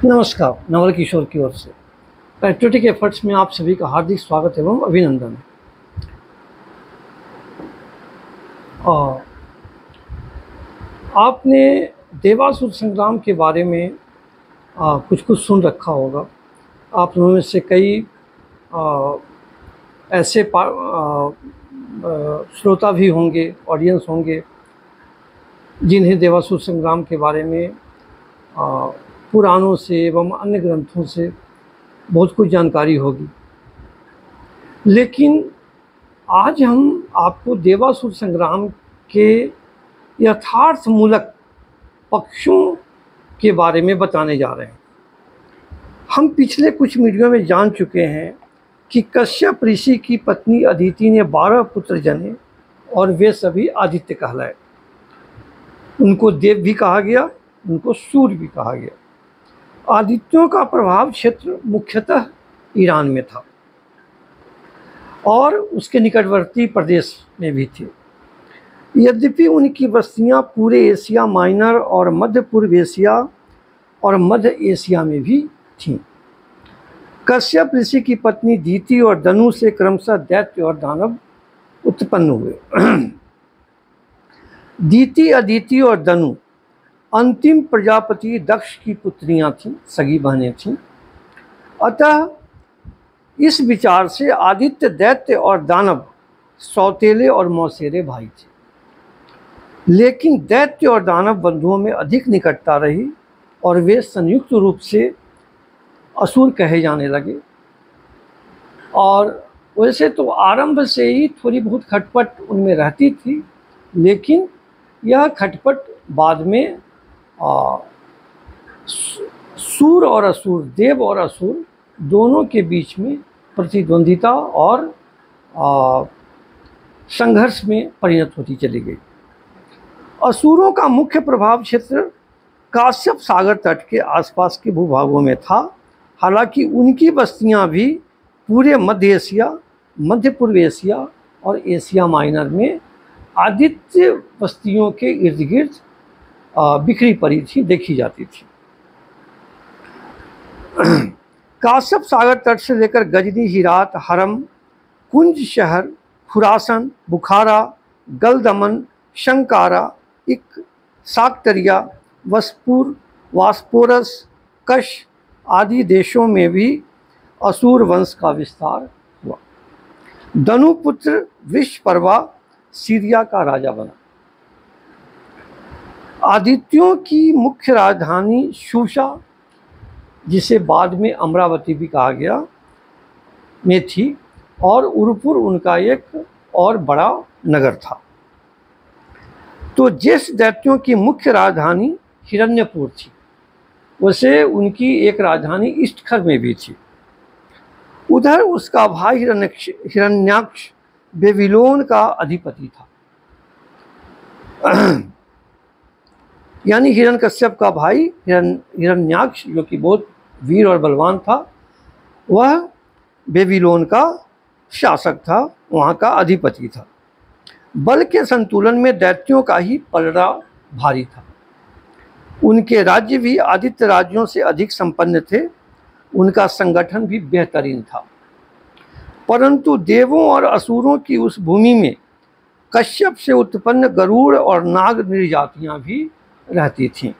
नमस्कार, नवल किशोर की ओर से पैट्रियोटिक एफर्ट्स में आप सभी का हार्दिक स्वागत एवं अभिनंदन। और आपने देवासुर संग्राम के बारे में कुछ सुन रखा होगा। आप लोगों में से कई ऐसे श्रोता भी होंगे, ऑडियंस होंगे, जिन्हें देवासुर संग्राम के बारे में पुराणों से एवं अन्य ग्रंथों से बहुत कुछ जानकारी होगी। लेकिन आज हम आपको देवासुर संग्राम के यथार्थमूलक पक्षों के बारे में बताने जा रहे हैं। हम पिछले कुछ वीडियो में जान चुके हैं कि कश्यप ऋषि की पत्नी अदिति ने 12 पुत्र जने और वे सभी आदित्य कहलाए। उनको देव भी कहा गया, उनको सूर्य भी कहा गया। आदित्यों का प्रभाव क्षेत्र मुख्यतः ईरान में था और उसके निकटवर्ती प्रदेश में भी थे। यद्यपि उनकी बस्तियां पूरे एशिया माइनर और मध्य पूर्व एशिया और मध्य एशिया में भी थीं। कश्यप ऋषि की पत्नी दीति और दनु से क्रमशः दैत्य और दानव उत्पन्न हुए। दीति, अदिति और दनु अंतिम प्रजापति दक्ष की पुत्रियां थीं, सगी बहनें थीं। अतः इस विचार से आदित्य, दैत्य और दानव सौतेले और मौसेरे भाई थे। लेकिन दैत्य और दानव बंधुओं में अधिक निकटता रही और वे संयुक्त रूप से असुर कहे जाने लगे। और वैसे तो आरंभ से ही थोड़ी बहुत खटपट उनमें रहती थी, लेकिन यह खटपट बाद में सूर और असुर, देव और असुर दोनों के बीच में प्रतिद्वंदिता और संघर्ष में परिणत होती चली गई। असुरों का मुख्य प्रभाव क्षेत्र काश्यप सागर तट के आसपास के भूभागों में था। हालांकि उनकी बस्तियां भी पूरे मध्य एशिया, मध्य पूर्व एशिया और एशिया माइनर में आदित्य बस्तियों के इर्द गिर्द बिखरी पड़ी थी, देखी जाती थी। काश्यप सागर तट से लेकर गजनी, हिरात, हरम, कुंज शहर, खुरासन, बुखारा, गलदमन, शंकारा, इक, साक्तरिया, वसपुर, वास्पोरस, कश आदि देशों में भी असुर वंश का विस्तार हुआ। दनुपुत्र विश्वपर्वा सीरिया का राजा बना। आदित्यों की मुख्य राजधानी शूशा, जिसे बाद में अमरावती भी कहा गया, में थी और उरपुर उनका एक और बड़ा नगर था। तो जिस दैत्यों की मुख्य राजधानी हिरण्यपुर थी, वैसे उनकी एक राजधानी इष्टखर में भी थी। उधर उसका भाई हिरण्याक्ष बेबीलोन का अधिपति था। यानी हिरण्यकश्यप का भाई हिरण्याक्ष, जो कि बहुत वीर और बलवान था, वह बेबीलोन का शासक था, वहाँ का अधिपति था। बल के संतुलन में दैत्यों का ही पलड़ा भारी था। उनके राज्य भी आदित्य राज्यों से अधिक संपन्न थे, उनका संगठन भी बेहतरीन था। परंतु देवों और असुरों की उस भूमि में कश्यप से उत्पन्न गरुड़ और नाग नृजातियां भी रहती थीं।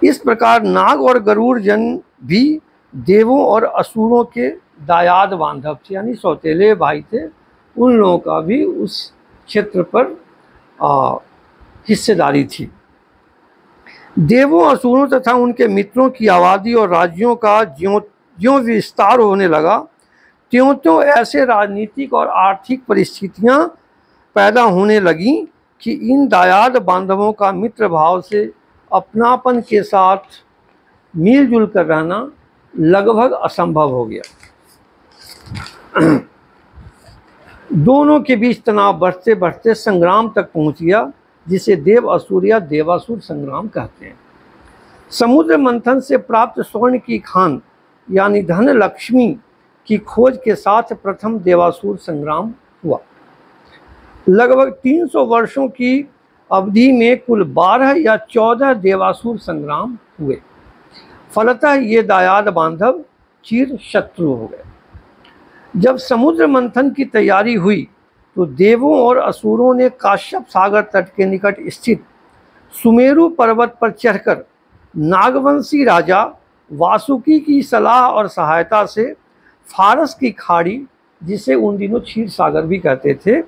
इस प्रकार नाग और गरुड़ जन भी देवों और असुरों के दायाद बांधव थे, यानी सौतेले भाई थे। उन लोगों का भी उस क्षेत्र पर हिस्सेदारी थी। देवों, असुरों तथा उनके मित्रों की आबादी और राज्यों का ज्यों विस्तार होने लगा, त्यों ऐसे राजनीतिक और आर्थिक परिस्थितियां पैदा होने लगीं कि इन दायाद बांधवों का मित्र भाव से अपनापन के साथ मिलजुल कर रहना लगभग असंभव हो गया। दोनों के बीच तनाव बढ़ते बढ़ते संग्राम तक पहुंच गया, जिसे देव असुर या देवासुर संग्राम कहते हैं। समुद्र मंथन से प्राप्त स्वर्ण की खान यानी धन लक्ष्मी की खोज के साथ प्रथम देवासुर संग्राम हुआ। लगभग 300 वर्षों की अवधि में कुल 12 या 14 देवासुर संग्राम हुए। फलतः ये दायाद बांधव चिर शत्रु हो गए। जब समुद्र मंथन की तैयारी हुई तो देवों और असुरों ने काश्यप सागर तट के निकट स्थित सुमेरु पर्वत पर चढ़कर नागवंशी राजा वासुकी की सलाह और सहायता से फारस की खाड़ी, जिसे उन दिनों क्षीर सागर भी कहते थे,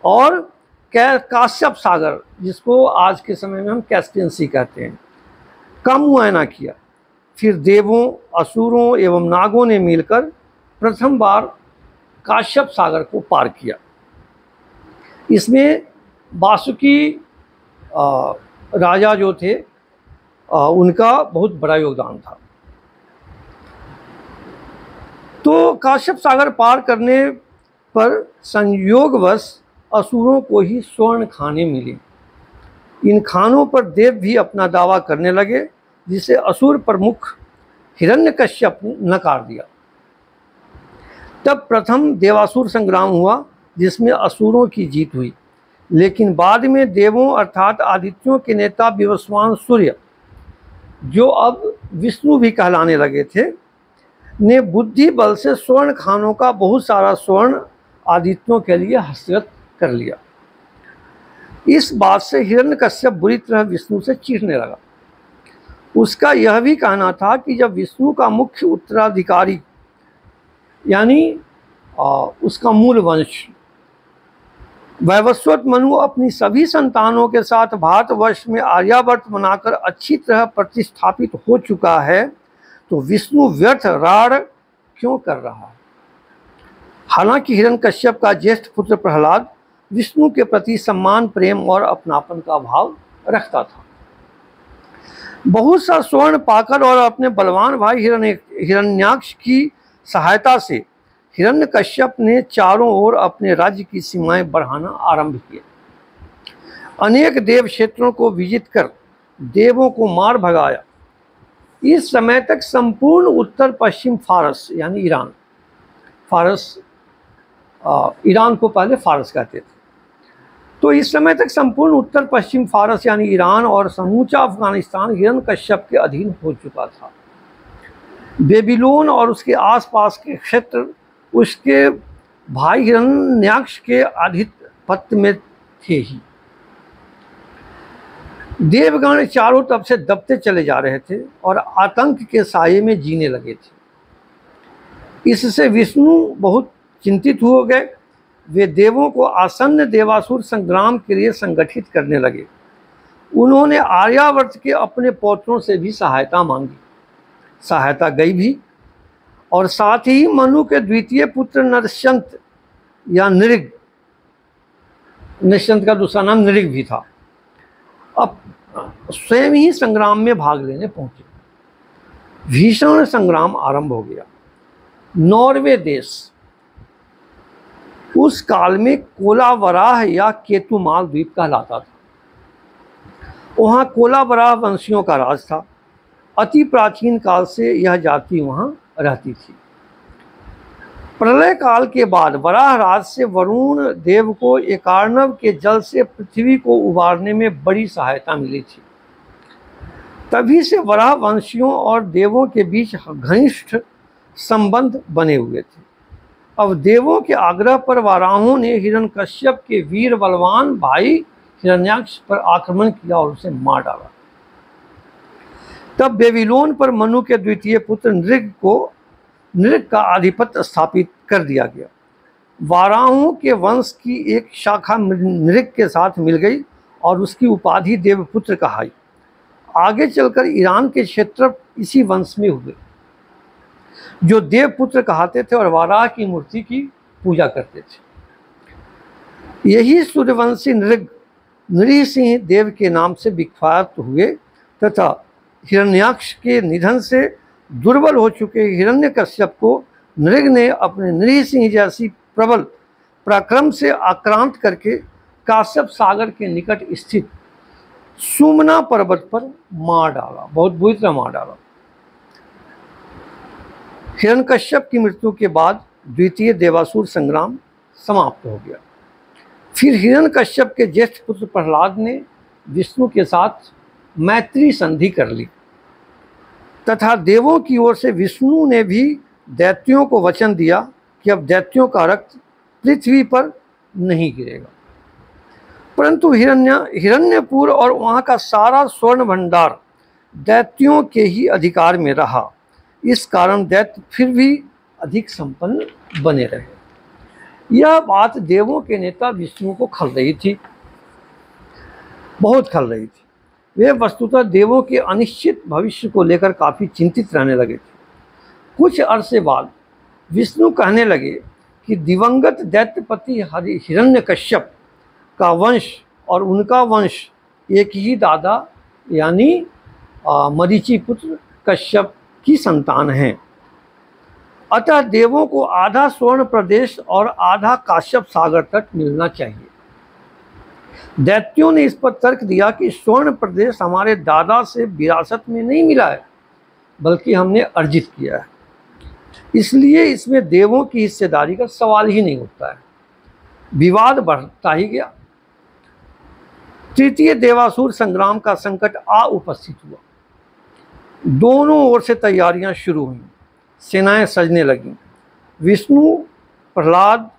और काश्यप सागर, जिसको आज के समय में हम कैस्पियन सी कहते हैं, का मुआयना किया। फिर देवों, असुरों एवं नागों ने मिलकर प्रथम बार काश्यप सागर को पार किया। इसमें वासुकी राजा जो थे उनका बहुत बड़ा योगदान था। तो काश्यप सागर पार करने पर संयोगवश असुरों को ही स्वर्ण खाने मिले। इन खानों पर देव भी अपना दावा करने लगे, जिसे असुर प्रमुख हिरण्यकश्यप ने नकार दिया। तब प्रथम देवासुर संग्राम हुआ, जिसमें असुरों की जीत हुई। लेकिन बाद में देवों अर्थात आदित्यों के नेता विवस्वान सूर्य, जो अब विष्णु भी कहलाने लगे थे, ने बुद्धि बल से स्वर्ण खानों का बहुत सारा स्वर्ण आदित्यों के लिए हस्तगत कर लिया। इस बात से हिरण्यकश्यप बुरी तरह विष्णु से चीढ़ने लगा। उसका यह भी कहना था कि जब विष्णु का मुख्य उत्तराधिकारी यानी उसका मूल वंश वैवस्वत मनु अपनी सभी संतानों के साथ भारतवर्ष में आर्यावर्त बनाकर अच्छी तरह प्रतिष्ठापित हो चुका है, तो विष्णु व्यर्थ राड़ क्यों कर रहा है। हालांकि हिरण्यकश्यप का ज्येष्ठ पुत्र प्रहलाद विष्णु के प्रति सम्मान, प्रेम और अपनापन का भाव रखता था। बहुत सा स्वर्ण पाकर और अपने बलवान भाई हिरण्याक्ष की सहायता से हिरण्यकश्यप ने चारों ओर अपने राज्य की सीमाएं बढ़ाना आरंभ किया। अनेक देव क्षेत्रों को विजित कर देवों को मार भगाया। इस समय तक संपूर्ण उत्तर पश्चिम फारस यानी ईरान, ईरान को पहले फारस कहते थे, तो इस समय तक संपूर्ण उत्तर पश्चिम फारस यानी ईरान और समूचा अफगानिस्तान हिरण्यकश्यप के अधीन हो चुका था। बेबीलोन और उसके आसपास के क्षेत्र उसके भाई हिरण्याक्ष के आधिपत्य में थे ही। देवगण चारों तरफ से दबते चले जा रहे थे और आतंक के साये में जीने लगे थे। इससे विष्णु बहुत चिंतित हो गए। वे देवों को आसन्न देवासुर संग्राम के लिए संगठित करने लगे। उन्होंने आर्यावर्त के अपने पौत्रों से भी सहायता मांगी। सहायता गई भी, और साथ ही मनु के द्वितीय पुत्र नृशंत या नृग, नृशंत का दूसरा नाम नृग भी था, अब स्वयं ही संग्राम में भाग लेने पहुंचे। भीषण संग्राम आरंभ हो गया। नॉर्वे देश उस काल में कोलावराह या केतुमाल द्वीप कहलाता था। वहाँ कोलावराह वंशियों का राज था। अति प्राचीन काल से यह जाति वहाँ रहती थी। प्रलय काल के बाद वराह राज से वरुण देव को एकार्णव के जल से पृथ्वी को उबारने में बड़ी सहायता मिली थी। तभी से वराह वंशियों और देवों के बीच घनिष्ठ संबंध बने हुए थे। अब देवों के आग्रह पर वाराहों ने हिरण्यकश्यप के वीर बलवान भाई हिरण्याक्ष पर आक्रमण किया और उसे मार डाला। तब बेबीलोन पर मनु के द्वितीय पुत्र नृग का आधिपत्य स्थापित कर दिया गया। वाराहों के वंश की एक शाखा नृग के साथ मिल गई और उसकी उपाधि देवपुत्र कहाई। आगे चलकर ईरान के क्षेत्र इसी वंश में हुए, जो देवपुत्र कहाते थे और वाराह की मूर्ति की पूजा करते थे। यही सूर्यवंशी नृग नृसिंह देव के नाम से विख्यात हुए तथा हिरण्याक्ष के निधन से दुर्बल हो चुके हिरण्यकश्यप को नृग ने अपने नृसिंह जैसी प्रबल पराक्रम से आक्रांत करके काश्यप सागर के निकट स्थित सुमना पर्वत पर मार डाला, बहुत बुरी तरह मार डाला। हिरण्यकश्यप की मृत्यु के बाद द्वितीय देवासुर संग्राम समाप्त हो गया। फिर हिरण्यकश्यप के ज्येष्ठ पुत्र प्रहलाद ने विष्णु के साथ मैत्री संधि कर ली। तथा देवों की ओर से विष्णु ने भी दैत्यों को वचन दिया कि अब दैत्यों का रक्त पृथ्वी पर नहीं गिरेगा। परंतु हिरण्यपुर और वहाँ का सारा स्वर्ण भंडार दैत्यों के ही अधिकार में रहा। इस कारण दैत्य फिर भी अधिक संपन्न बने रहे। यह बात देवों के नेता विष्णु को खल रही थी, बहुत खल रही थी। वे वस्तुतः देवों के अनिश्चित भविष्य को लेकर काफ़ी चिंतित रहने लगे थे। कुछ अरसे बाद विष्णु कहने लगे कि दिवंगत दैत्यपति हिरण्यकश्यप का वंश और उनका वंश एक ही दादा यानी मरीचि पुत्र कश्यप की संतान हैं। अतः देवों को आधा स्वर्ण प्रदेश और आधा काश्यप सागर तट मिलना चाहिए। दैत्यों ने इस पर तर्क दिया कि स्वर्ण प्रदेश हमारे दादा से विरासत में नहीं मिला है, बल्कि हमने अर्जित किया है, इसलिए इसमें देवों की हिस्सेदारी का सवाल ही नहीं उठता है। विवाद बढ़ता ही गया। तृतीय देवासुर संग्राम का संकट उपस्थित हुआ। दोनों ओर से तैयारियां शुरू हुईं, सेनाएं सजने लगीं। विष्णु, प्रहलाद,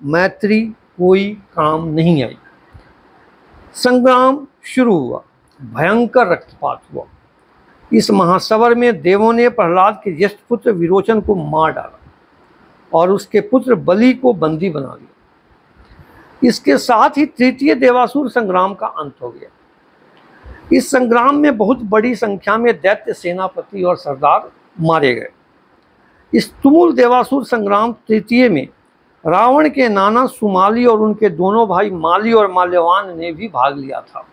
मैत्री कोई काम नहीं आई। संग्राम शुरू हुआ, भयंकर रक्तपात हुआ। इस महासवर में देवों ने प्रहलाद के ज्येष्ठ पुत्र विरोचन को मार डाला और उसके पुत्र बलि को बंदी बना लिया। इसके साथ ही तृतीय देवासुर संग्राम का अंत हो गया। इस संग्राम में बहुत बड़ी संख्या में दैत्य सेनापति और सरदार मारे गए। इस तुमुल देवासुर संग्राम तृतीय में रावण के नाना सुमाली और उनके दोनों भाई माली और माल्यवान ने भी भाग लिया था।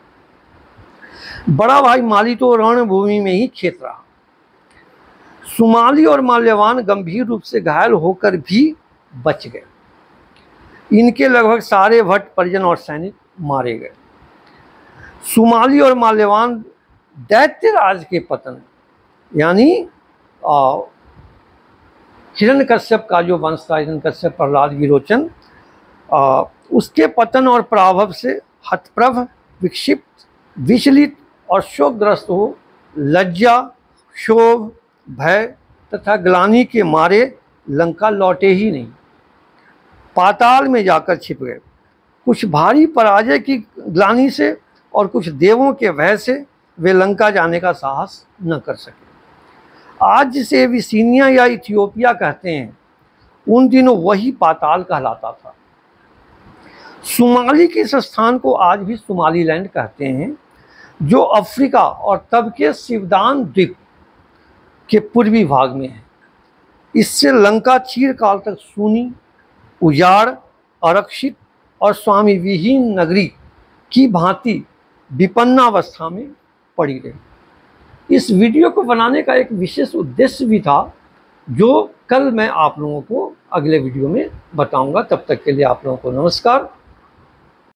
बड़ा भाई माली तो रणभूमि में ही खेत रहा। सुमाली और माल्यवान गंभीर रूप से घायल होकर भी बच गए। इनके लगभग सारे भट्ट, परिजन और सैनिक मारे गए। सुमाली और माल्यवान दैत्यराज के पतन यानी हिरण्यकश्यप का जो वंश था, हिरण्यकश्यप, प्रहलाद, विरोचन, उसके पतन और पराभव से हतप्रभ, विक्षिप्त, विचलित और शोकग्रस्त हो लज्जा, क्षोभ, भय तथा ग्लानि के मारे लंका लौटे ही नहीं, पाताल में जाकर छिप गए। कुछ भारी पराजय की ग्लानि से और कुछ देवों के भय से वे लंका जाने का साहस न कर सके। आज जिसे एबिसिनिया या इथियोपिया कहते हैं, उन दिनों वही पाताल कहलाता था। सुमाली के इस स्थान को आज भी सुमालीलैंड कहते हैं, जो अफ्रीका और तब के सिवदान द्वीप के पूर्वी भाग में है। इससे लंका चिरकाल तक सूनी, उजाड़, आरक्षित और स्वामी विहीन नगरी की भांति विपन्नावस्था में पड़ी रही। इस वीडियो को बनाने का एक विशेष उद्देश्य भी था, जो कल मैं आप लोगों को अगले वीडियो में बताऊंगा। तब तक के लिए आप लोगों को नमस्कार।